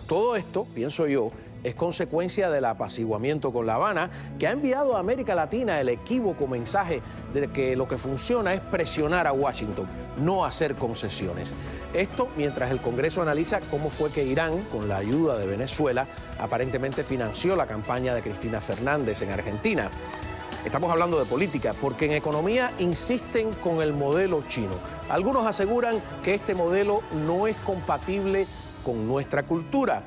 Todo esto, pienso yo, es consecuencia del apaciguamiento con La Habana, que ha enviado a América Latina el equívoco mensaje de que lo que funciona es presionar a Washington, no hacer concesiones. Esto mientras el Congreso analiza cómo fue que Irán, con la ayuda de Venezuela, aparentemente financió la campaña de Cristina Fernández en Argentina. Estamos hablando de política, porque en economía insisten con el modelo chino. Algunos aseguran que este modelo no es compatible con nuestra cultura.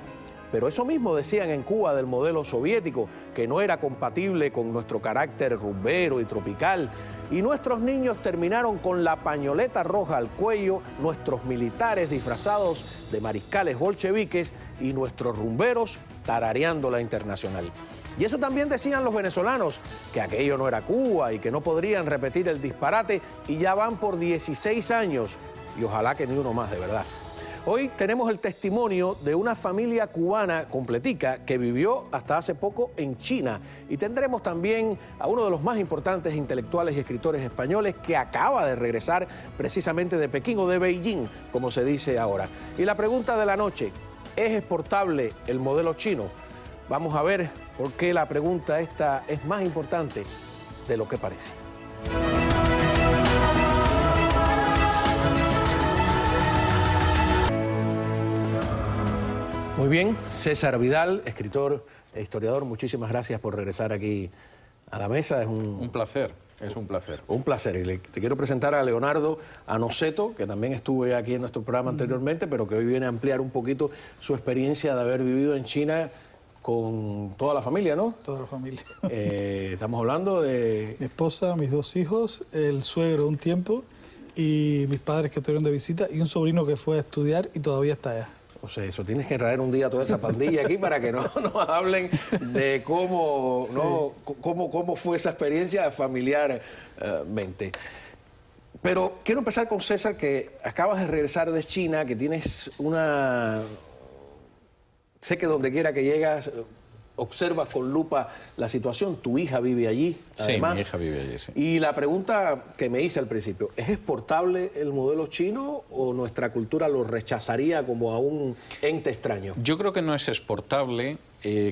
Pero eso mismo decían en Cuba del modelo soviético, que no era compatible con nuestro carácter rumbero y tropical. Y nuestros niños terminaron con la pañoleta roja al cuello, nuestros militares disfrazados de mariscales bolcheviques y nuestros rumberos tarareando la internacional. Y eso también decían los venezolanos, que aquello no era Cuba y que no podrían repetir el disparate, y ya van por 16 años, y ojalá que ni uno más de verdad. Hoy tenemos el testimonio de una familia cubana completica que vivió hasta hace poco en China, y tendremos también a uno de los más importantes intelectuales y escritores españoles que acaba de regresar precisamente de Pekín o de Beijing, como se dice ahora. Y la pregunta de la noche, ¿es exportable el modelo chino? Vamos a ver por qué la pregunta esta es más importante de lo que parece. Muy bien, César Vidal, escritor e historiador, muchísimas gracias por regresar aquí a la mesa. Es un placer, es un placer. Un placer. Y te quiero presentar a Leonardo Anoseto, que también estuve aquí en nuestro programa anteriormente, pero que hoy viene a ampliar un poquito su experiencia de haber vivido en China con toda la familia, ¿no? Toda la familia. Estamos hablando de... Mi esposa, mis 2 hijos, el suegro un tiempo, y mis padres que estuvieron de visita, y un sobrino que fue a estudiar y todavía está allá. O sea, eso tienes que traer un día toda esa pandilla aquí para que nos hablen de cómo, sí, ¿no? cómo fue esa experiencia familiarmente. Pero quiero empezar con César, que acabas de regresar de China, que tienes una... Sé que donde quiera que llegas observas con lupa la situación. Tu hija vive allí, además. Sí, mi hija vive allí, sí. Y la pregunta que me hice al principio, ¿es exportable el modelo chino o nuestra cultura lo rechazaría como a un ente extraño? Yo creo que no es exportable.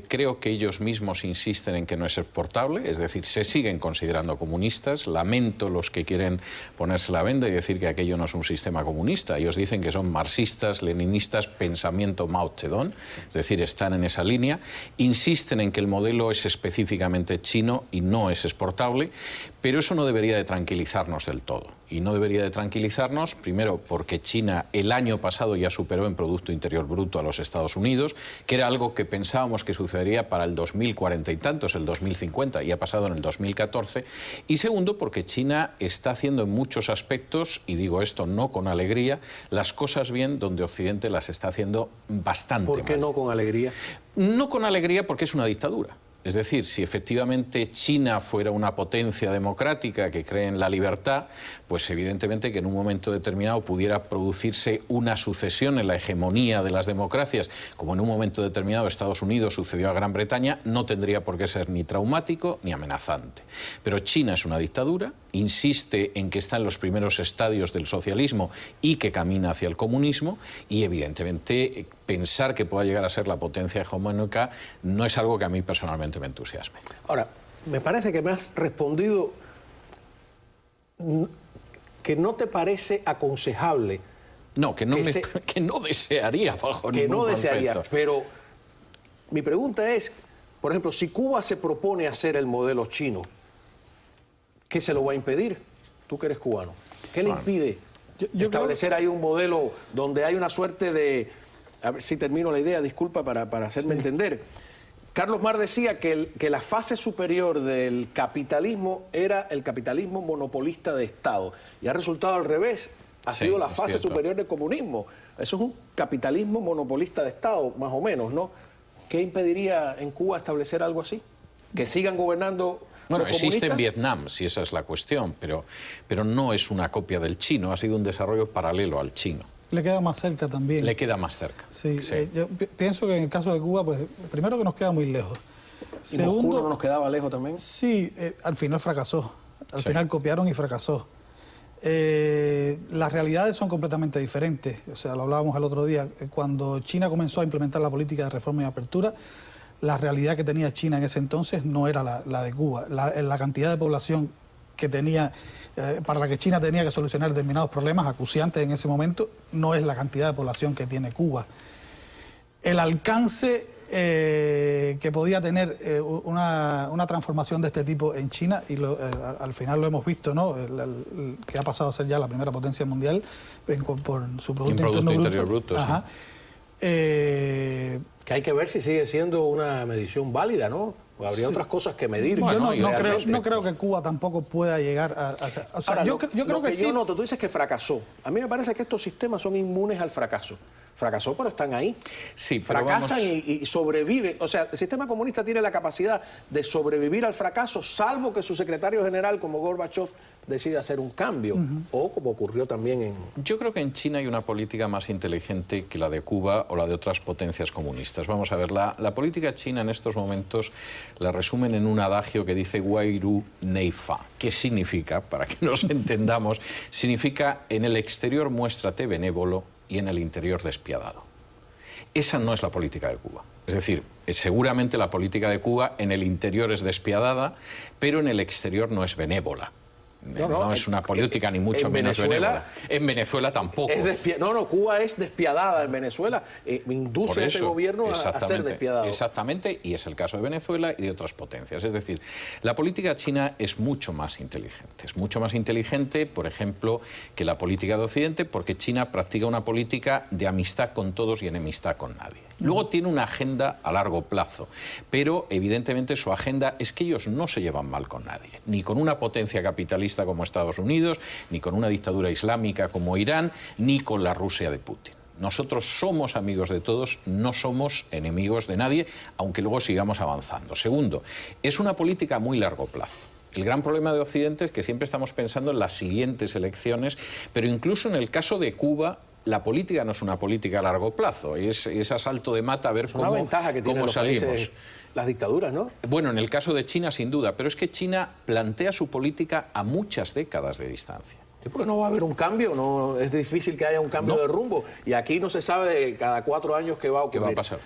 Creo que ellos mismos insisten en que no es exportable, es decir, se siguen considerando comunistas. Lamento los que quieren ponerse la venda y decir que aquello no es un sistema comunista. Ellos dicen que son marxistas, leninistas, pensamiento Mao Zedong, es decir, están en esa línea. Insisten en que el modelo es específicamente chino y no es exportable, pero eso no debería de tranquilizarnos del todo. Y no debería de tranquilizarnos, primero, porque China el año pasado ya superó en Producto Interior Bruto a los Estados Unidos, que era algo que pensábamos que sucedería para el 2040 y tantos, el 2050, y ha pasado en el 2014. Y segundo, porque China está haciendo en muchos aspectos, y digo esto no con alegría, las cosas bien donde Occidente las está haciendo bastante mal. ¿Por qué no con alegría? No con alegría porque es una dictadura. Es decir, si efectivamente China fuera una potencia democrática que cree en la libertad, pues evidentemente que en un momento determinado pudiera producirse una sucesión en la hegemonía de las democracias, como en un momento determinado Estados Unidos sucedió a Gran Bretaña, no tendría por qué ser ni traumático ni amenazante. Pero China es una dictadura, insiste en que está en los primeros estadios del socialismo y que camina hacia el comunismo, y evidentemente pensar que pueda llegar a ser la potencia hegemónica no es algo que a mí personalmente me entusiasme. Ahora, me parece que me has respondido que no te parece aconsejable. No, que no desearía bajo que ningún no desearía, concepto. pero mi pregunta es, por ejemplo, si Cuba se propone hacer el modelo chino, ¿qué se lo va a impedir? Tú que eres cubano, ¿qué le impide establecer ahí un modelo donde hay una suerte de... A ver si termino la idea, disculpa para hacerme entender. Carlos Marx decía que la fase superior del capitalismo era el capitalismo monopolista de Estado, y ha resultado al revés, ha sido la fase superior del comunismo. Eso es un capitalismo monopolista de Estado, más o menos, ¿no? ¿Qué impediría en Cuba establecer algo así? ¿Que sigan gobernando? Bueno, existe en Vietnam, si esa es la cuestión, pero no es una copia del chino, ha sido un desarrollo paralelo al chino. Le queda más cerca también. Le queda más cerca. Sí, sí. Yo pienso que en el caso de Cuba, pues primero que nos queda muy lejos. Segundo, ¿y Moscú no nos quedaba lejos también? Sí, al final fracasó. Al final copiaron y fracasó. Las realidades son completamente diferentes. O sea, lo hablábamos el otro día. Cuando China comenzó a implementar la política de reforma y apertura, la realidad que tenía China en ese entonces no era la de Cuba. La cantidad de población que tenía, para la que China tenía que solucionar determinados problemas acuciantes en ese momento, no es la cantidad de población que tiene Cuba. El alcance que podía tener una transformación de este tipo en China, y al final lo hemos visto, ¿no? Que ha pasado a ser ya la primera potencia mundial por su Producto Interior Bruto. Ajá. Que hay que ver si sigue siendo una medición válida, ¿no? O habría otras cosas que medir. Bueno, yo no creo que Cuba tampoco pueda llegar a... O sea, ahora, yo creo que sí. Yo noto, tú dices que fracasó. A mí me parece que estos sistemas son inmunes al fracaso. Fracasó, pero están ahí. Sí, fracasan y sobreviven. O sea, el sistema comunista tiene la capacidad de sobrevivir al fracaso, salvo que su secretario general, como Gorbachev, decida hacer un cambio. O como ocurrió también en... Yo creo que en China hay una política más inteligente que la de Cuba o la de otras potencias comunistas. Vamos a ver, la política china en estos momentos la resumen en un adagio que dice Wairu Neifa. ¿Qué significa? Para que nos entendamos, significa en el exterior muéstrate benévolo y en el interior despiadado. Esa no es la política de Cuba. Es decir, seguramente la política de Cuba en el interior es despiadada, pero en el exterior no es benévola. No es una política ni mucho menos benévola. En Venezuela tampoco. Cuba es despiadada en Venezuela. Induce a ese gobierno a ser despiadado. Exactamente, y es el caso de Venezuela y de otras potencias. Es decir, la política china es mucho más inteligente. Es mucho más inteligente, por ejemplo, que la política de Occidente, porque China practica una política de amistad con todos y enemistad con nadie. Luego tiene una agenda a largo plazo, pero evidentemente su agenda es que ellos no se llevan mal con nadie, ni con una potencia capitalista como Estados Unidos, ni con una dictadura islámica como Irán, ni con la Rusia de Putin. Nosotros somos amigos de todos, no somos enemigos de nadie, aunque luego sigamos avanzando. Segundo, es una política a muy largo plazo. El gran problema de Occidente es que siempre estamos pensando en las siguientes elecciones, pero incluso en el caso de Cuba, la política no es una política a largo plazo, es a salto de mata a ver cómo salimos. Es una ventaja que tienen los países, las dictaduras, ¿no? Bueno, en el caso de China, sin duda, pero es que China plantea su política a muchas décadas de distancia. Sí, porque no va a haber un cambio, no es difícil que haya un cambio de rumbo. Y aquí no se sabe de cada 4 años qué va a ocurrir. ¿Qué va a pasar?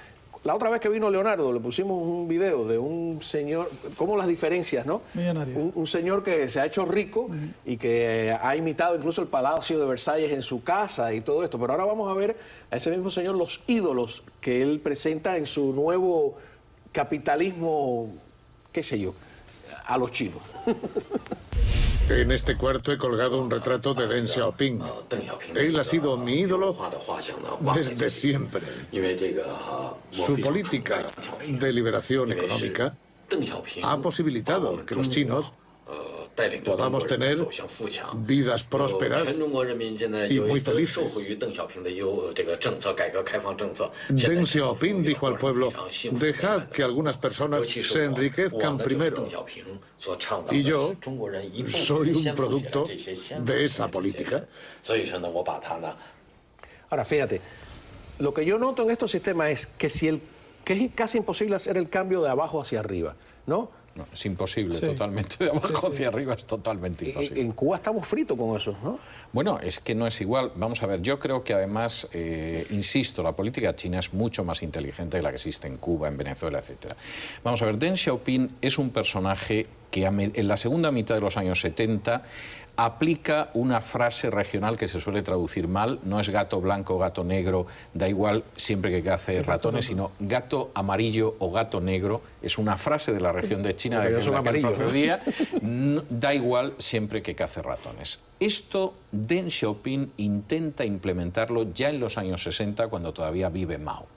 La otra vez que vino Leonardo le pusimos un video de un señor, cómo las diferencias, ¿no? Millonario. Un señor que se ha hecho rico y que ha imitado incluso el Palacio de Versalles en su casa y todo esto. Pero ahora vamos a ver a ese mismo señor los ídolos que él presenta en su nuevo capitalismo, qué sé yo, a los chinos. En este cuarto he colgado un retrato de Deng Xiaoping. Él ha sido mi ídolo desde siempre. Su política de liberación económica ha posibilitado que los chinos podamos tener vidas prósperas y muy felices. Deng Xiaoping dijo al pueblo: dejad que algunas personas se enriquezcan primero. Y yo soy un producto de esa política. Ahora, fíjate, lo que yo noto en estos sistemas es que que es casi imposible hacer el cambio de abajo hacia arriba, ¿no? No, es imposible, totalmente. De abajo hacia arriba es totalmente imposible. En Cuba estamos fritos con eso, ¿no? Bueno, es que no es igual. Vamos a ver, yo creo que además, insisto, la política china es mucho más inteligente que la que existe en Cuba, en Venezuela, etc. Vamos a ver, Deng Xiaoping es un personaje que en la segunda mitad de los años 70 aplica una frase regional que se suele traducir mal, no es gato blanco, gato negro, da igual siempre que cace ratones, sino gato amarillo o gato negro, es una frase de la región de China de la que procedía, da igual siempre que cace ratones. Esto Deng Xiaoping intenta implementarlo ya en los años 60, cuando todavía vive Mao.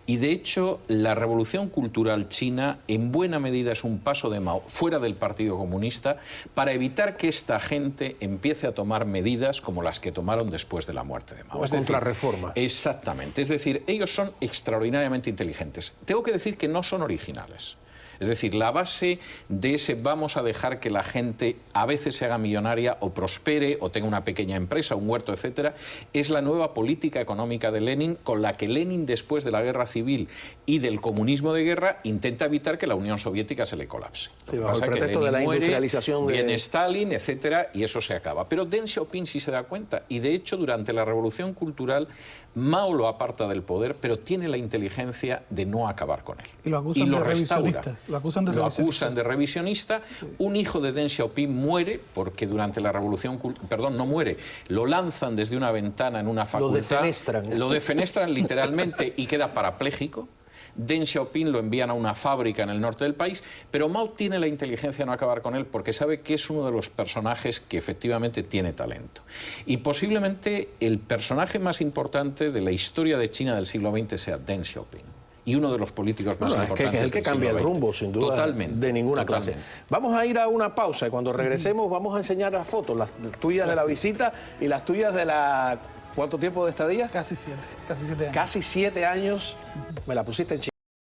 Y de hecho, la revolución cultural china en buena medida es un paso de Mao fuera del Partido Comunista para evitar que esta gente empiece a tomar medidas como las que tomaron después de la muerte de Mao. Una contrarreforma. Exactamente. Es decir, ellos son extraordinariamente inteligentes. Tengo que decir que no son originales. Es Es decir, la base de ese vamos a dejar que la gente a veces se haga millonaria o prospere o tenga una pequeña empresa, un huerto, etcétera, es la nueva política económica de Lenin, con la que Lenin, después de la guerra civil y del comunismo de guerra, intenta evitar que la Unión Soviética se le colapse. Sí, bajo el pretexto de la industrialización. Viene Stalin, etcétera, y eso se acaba. Pero Deng Xiaoping sí se da cuenta, y de hecho durante la Revolución Cultural Mao lo aparta del poder, pero tiene la inteligencia de no acabar con él. Y lo acusan de revisionista. Lo acusan de revisionista. Sí. Un hijo de Deng Xiaoping muere porque durante la Revolución Cultural, no muere, lo lanzan desde una ventana en una facultad. Lo defenestran literalmente y queda parapléjico. Deng Xiaoping lo envían a una fábrica en el norte del país, pero Mao tiene la inteligencia de no acabar con él porque sabe que es uno de los personajes que efectivamente tiene talento. Y posiblemente el personaje más importante de la historia de China del siglo XX sea Deng Xiaoping. Y uno de los políticos más importantes. Es el que cambia el rumbo, sin duda. Totalmente. De ninguna clase. Vamos a ir a una pausa y cuando regresemos vamos a enseñar las fotos, las tuyas de la visita y las tuyas de la... ¿Cuánto tiempo de estadía? Casi 7 años. Casi 7 años. Me la pusiste en China.